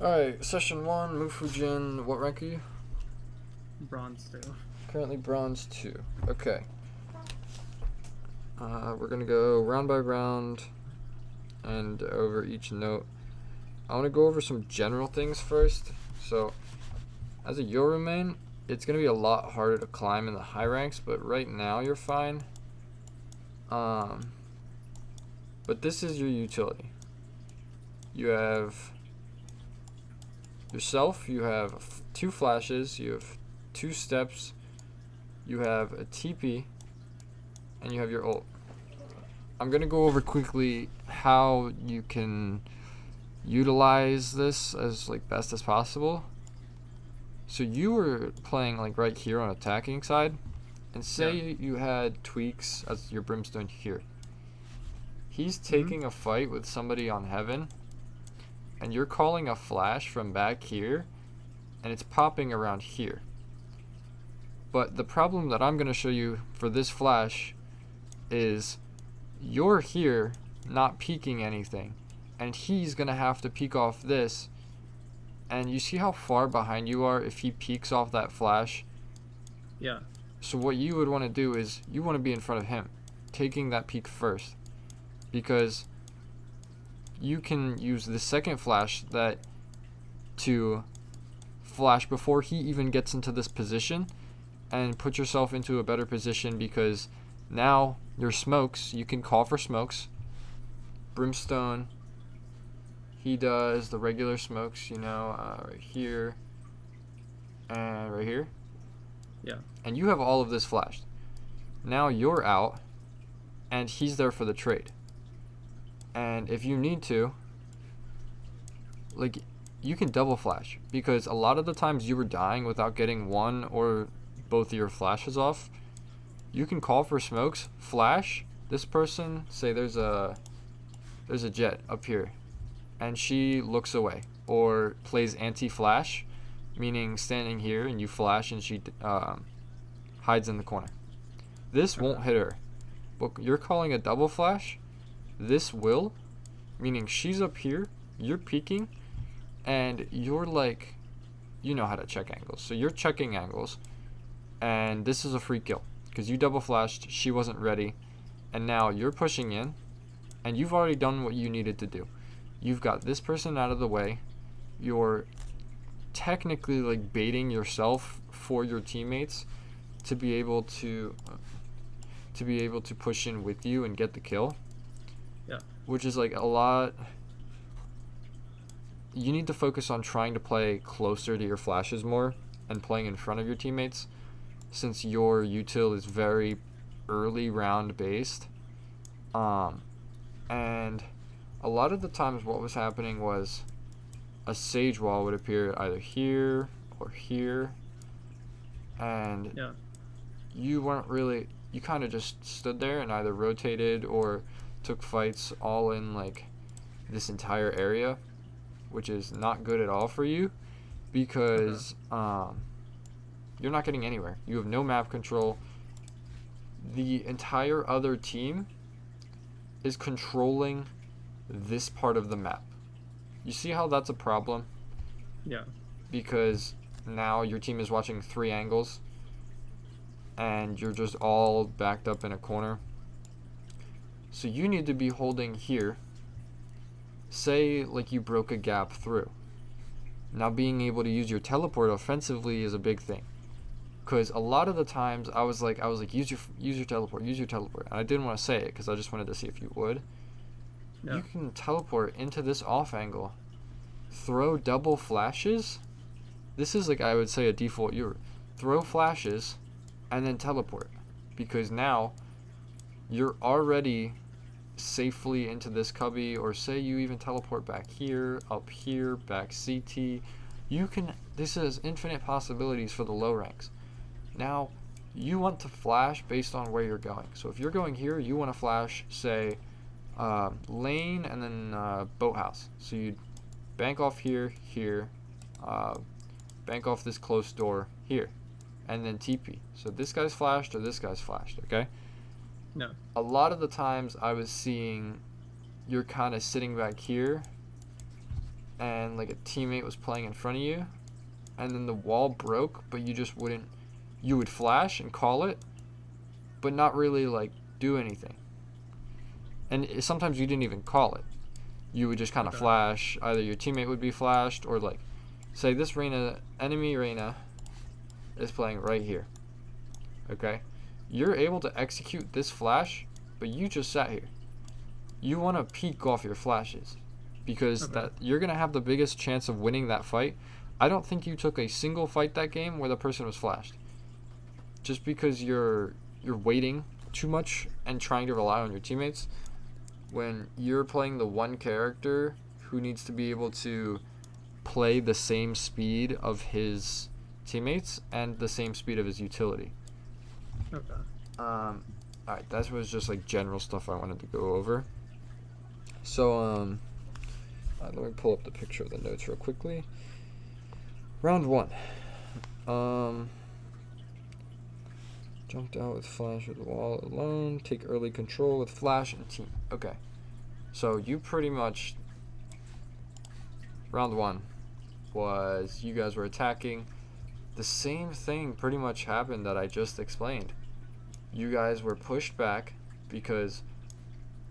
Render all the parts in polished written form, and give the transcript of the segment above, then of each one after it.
Alright, session 1, Mufujin, what rank are you? Bronze 2. Currently bronze 2. Okay. We're gonna go round by round and over each note. I want to go over some general things first. So, as a Yoru main, it's gonna be a lot harder to climb in the high ranks, but right now you're fine. But this is your utility. You have yourself, you have 2 flashes, you have 2 steps, you have a TP, and you have your ult. I'm going to go over quickly how you can utilize this as best as possible. So you were playing right here on attacking side, and say you had tweaks as your Brimstone here. He's taking a fight with somebody on heaven, and you're calling a flash from back here, and it's popping around here. But the problem that I'm going to show you for this flash is you're here not peeking anything, and he's going to have to peek off this, and you see how far behind you are if he peeks off that flash? Yeah. So what you would want to do is you want to be in front of him, taking that peek first, because you can use the second flash to flash before he even gets into this position and put yourself into a better position, because now your smokes, you can call for smokes. Brimstone, he does the regular smokes, right here and right here. Yeah. And you have all of this flashed. Now you're out, and he's there for the trade. And if you need to, you can double flash, because a lot of the times you were dying without getting one or both of your flashes off. You can call for smokes, flash this person, say there's a jet up here, and she looks away, or plays anti-flash, meaning standing here and you flash and she hides in the corner. This won't hit her, but you're calling a double flash. This will, meaning she's up here, you're peeking, and you're you know how to check angles, so you're checking angles, and this is a free kill because you double flashed, she wasn't ready, and now you're pushing in, and you've already done what you needed to do. You've got this person out of the way, you're technically baiting yourself for your teammates to be able to push in with you and get the kill. Yeah. Which is a lot. You need to focus on trying to play closer to your flashes more and playing in front of your teammates, since your util is very early round based. And a lot of the times what was happening was a sage wall would appear either here or here, and you weren't really, you kind of just stood there and either rotated or took fights all in this entire area, which is not good at all for you, because you're not getting anywhere. You have no map control. The entire other team is controlling this part of the map. You see how that's a problem? Yeah. Because now your team is watching 3 angles, and you're just all backed up in a corner. So you need to be holding here. Say you broke a gap through. Now being able to use your teleport offensively is a big thing, because a lot of the times I was like use your teleport, and I didn't want to say it because I just wanted to see if you would. You can teleport into this off angle, throw double flashes. This is I would say a default. You throw flashes and then teleport, because now you're already safely into this cubby, or say you even teleport back here, up here, back CT. This is infinite possibilities for the low ranks. Now you want to flash based on where you're going. So if you're going here, you want to flash, say, lane and then boathouse. So you'd bank off here, bank off this close door here, and then TP. So this guy's flashed or this guy's flashed, okay? No. A lot of the times I was seeing you're kind of sitting back here and like a teammate was playing in front of you, and then the wall broke, but you just wouldn't, you would flash and call it, but not really like do anything. And sometimes you didn't even call it. You would just kind of Okay. flash. Either your teammate would be flashed, or like, say this enemy Reyna is playing right here. Okay? You're able to execute this flash, but you just sat here. You want to peek off your flashes, because Okay. that you're going to have the biggest chance of winning that fight. I don't think you took a single fight that game where the person was flashed. Just because you're waiting too much and trying to rely on your teammates, when you're playing the one character who needs to be able to play the same speed of his teammates and the same speed of his utility. Okay. Alright, that was just like general stuff I wanted to go over. So, let me pull up the picture of the notes real quickly. Round 1. Jumped out with flash with the wall alone. Take early control with flash and team. Okay. So you pretty much, round 1 was you guys were attacking. The same thing pretty much happened that I just explained. You guys were pushed back because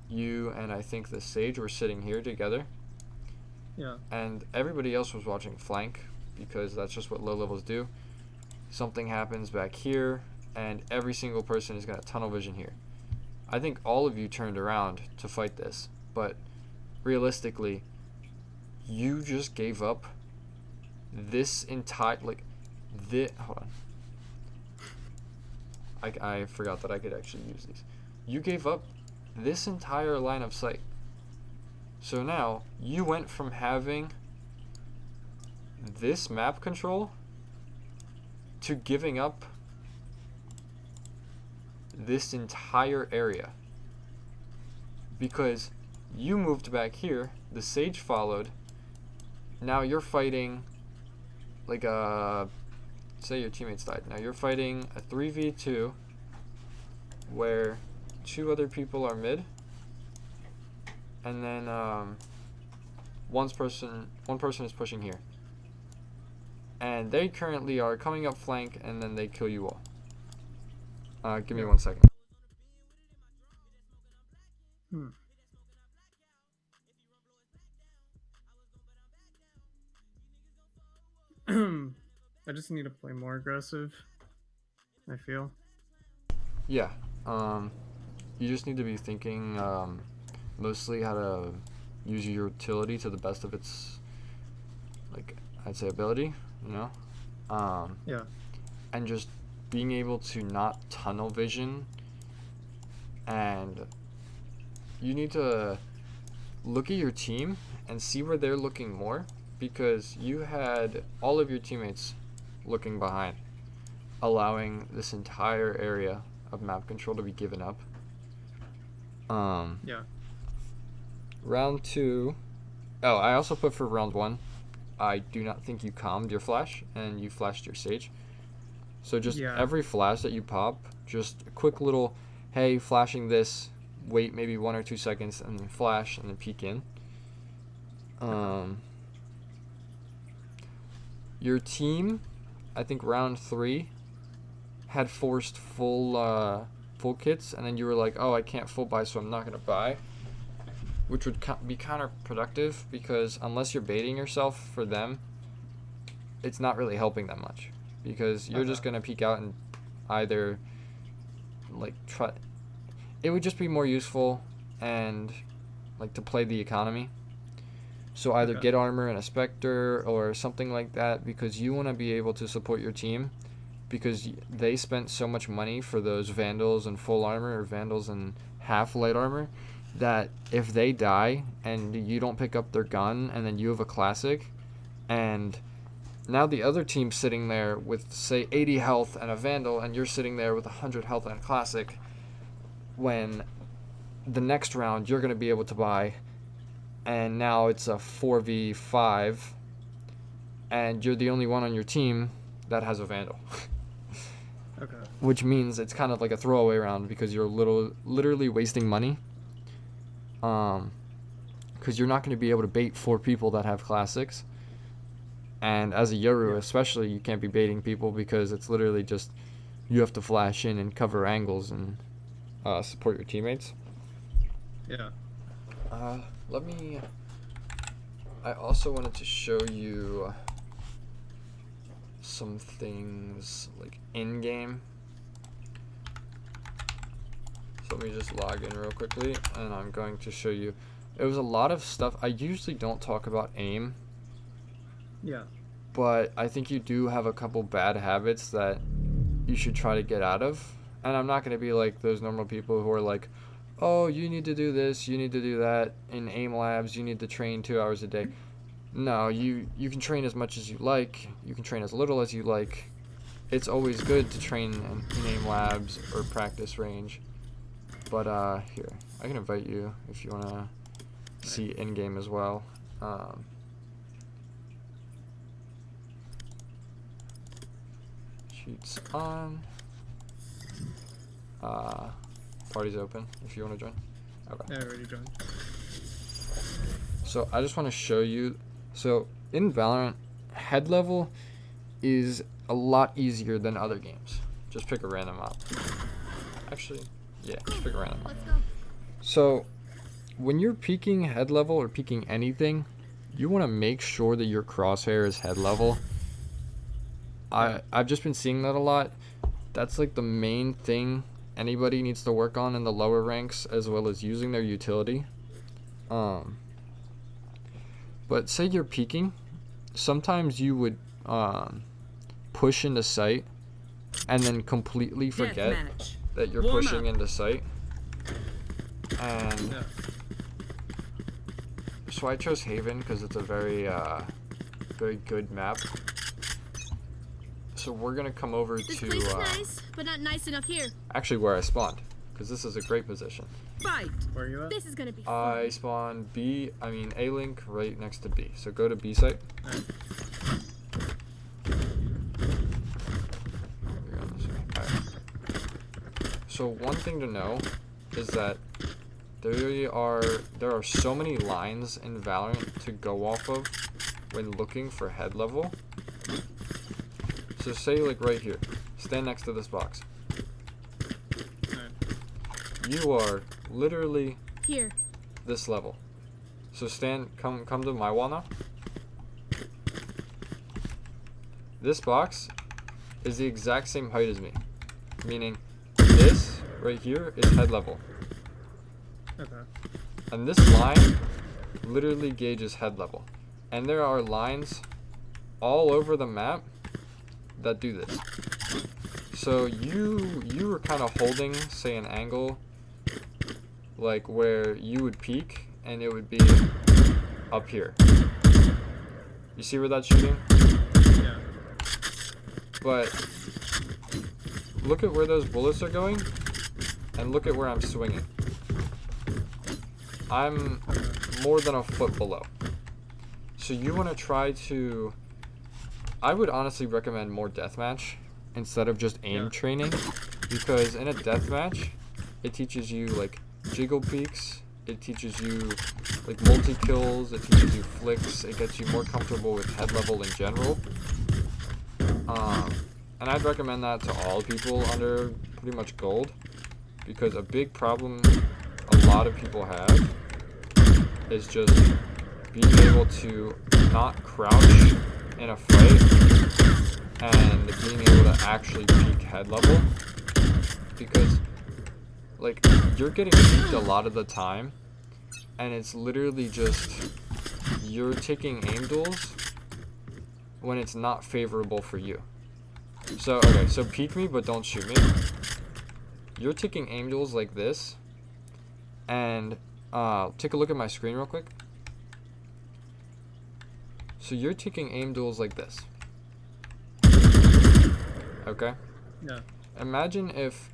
you and I think the Sage were sitting here together. Yeah. And everybody else was watching flank, because that's just what low levels do. Something happens back here, and every single person is going to tunnel vision here. I think all of you turned around to fight this, but realistically, you just gave up this entire, like, hold on. I forgot that I could actually use these. You gave up this entire line of sight. So now, you went from having this map control to giving up this entire area. Because you moved back here, the Sage followed, now you're fighting like a, say your teammates died. Now you're fighting a 3v2 where 2 other people are mid, and then one person is pushing here. And they currently are coming up flank, and then they kill you all. Give me 1 second. I just need to play more aggressive, I feel. Yeah. You just need to be thinking mostly how to use your utility to the best of its, like, I'd say ability, you know? Yeah. And just being able to not tunnel vision, and you need to look at your team and see where they're looking more, because you had all of your teammates looking behind, allowing this entire area of map control to be given up. Yeah. Round 2. Oh, I also put for round 1, I do not think you calmed your flash, and you flashed your Sage. So just every flash that you pop, just a quick little, hey, flashing this, wait maybe 1 or 2 seconds, and then flash, and then peek in. Your team, I think round 3, had forced full kits, and then you were like, oh, I can't full buy, so I'm not going to buy, which would be counterproductive, because unless you're baiting yourself for them, it's not really helping that much, because you're just going to peek out and either like try. It would just be more useful and like to play the economy. So either get armor and a Spectre or something like that, because you want to be able to support your team, because they spent so much money for those Vandals and full armor, or Vandals and half light armor, that if they die and you don't pick up their gun, and then you have a classic, and now the other team's sitting there with, say, 80 health and a Vandal, and you're sitting there with 100 health and a classic, when the next round you're going to be able to buy, and now it's a 4v5, and you're the only one on your team that has a Vandal. Which means it's kind of like a throwaway round, because you're literally wasting money. because you're not going to be able to bait 4 people that have classics. And as a Yoru especially, you can't be baiting people because it's literally just you have to flash in and cover angles and support your teammates. Yeah. I also wanted to show you some things like in-game. So let me just log in real quickly, and I'm going to show you. It was a lot of stuff. I usually don't talk about aim. Yeah. But I think you do have a couple bad habits that you should try to get out of. And I'm not going to be like those normal people who are like, oh, you need to do this, you need to do that. In aim labs, you need to train 2 hours a day. No, you can train as much as you like. You can train as little as you like. It's always good to train in aim labs or practice range. But here, I can invite you if you want to see in-game as well. Sheets on. Party's open if you want to join. Okay. I already joined. So I just want to show you. So in Valorant, head level is a lot easier than other games. Just pick a random map. Actually, yeah, just pick a random map. Let's go. So when you're peeking head level or peeking anything, you want to make sure that your crosshair is head level. I've just been seeing that a lot. That's like the main thing anybody needs to work on in the lower ranks, as well as using their utility. But say you're peeking, sometimes you would push into sight and then completely forget that you're pushing into sight. And so I chose Haven because it's a very good map. So we're gonna come over This to place is nice, but not nice enough here. actually where I spawned, because this is a great position. Right. Where are you at? This is gonna be I fun. spawned A link right next to B. So go to B site. Alright. You're on this way. Alright. So one thing to know is that there are so many lines in Valorant to go off of when looking for head level. So say like right here, stand next to this box. Alright. You are literally Here. this level. So come to my wall now. This box is the exact same height as me, meaning this right here is head level, Okay. and this line literally gauges head level. And there are lines all over the map that do this. So you were kind of holding, say, an angle like where you would peek and it would be up here. You see where that's shooting? Yeah. But look at where those bullets are going and look at where I'm swinging. I'm more than a foot below. So you want to try to... I would honestly recommend more deathmatch instead of just aim training, because in a deathmatch, it teaches you like jiggle peeks, it teaches you like multi-kills, it teaches you flicks, it gets you more comfortable with head level in general. And I'd recommend that to all people under pretty much gold, because a big problem a lot of people have is just being able to not crouch in a fight and being able to actually peek head level, because like you're getting peeked a lot of the time and it's literally just you're taking aim duels when it's not favorable for you. So okay, so peek me but don't shoot me. You're taking aim duels like this, and take a look at my screen real quick. So you're taking aim duels like this. Okay? Yeah. Imagine if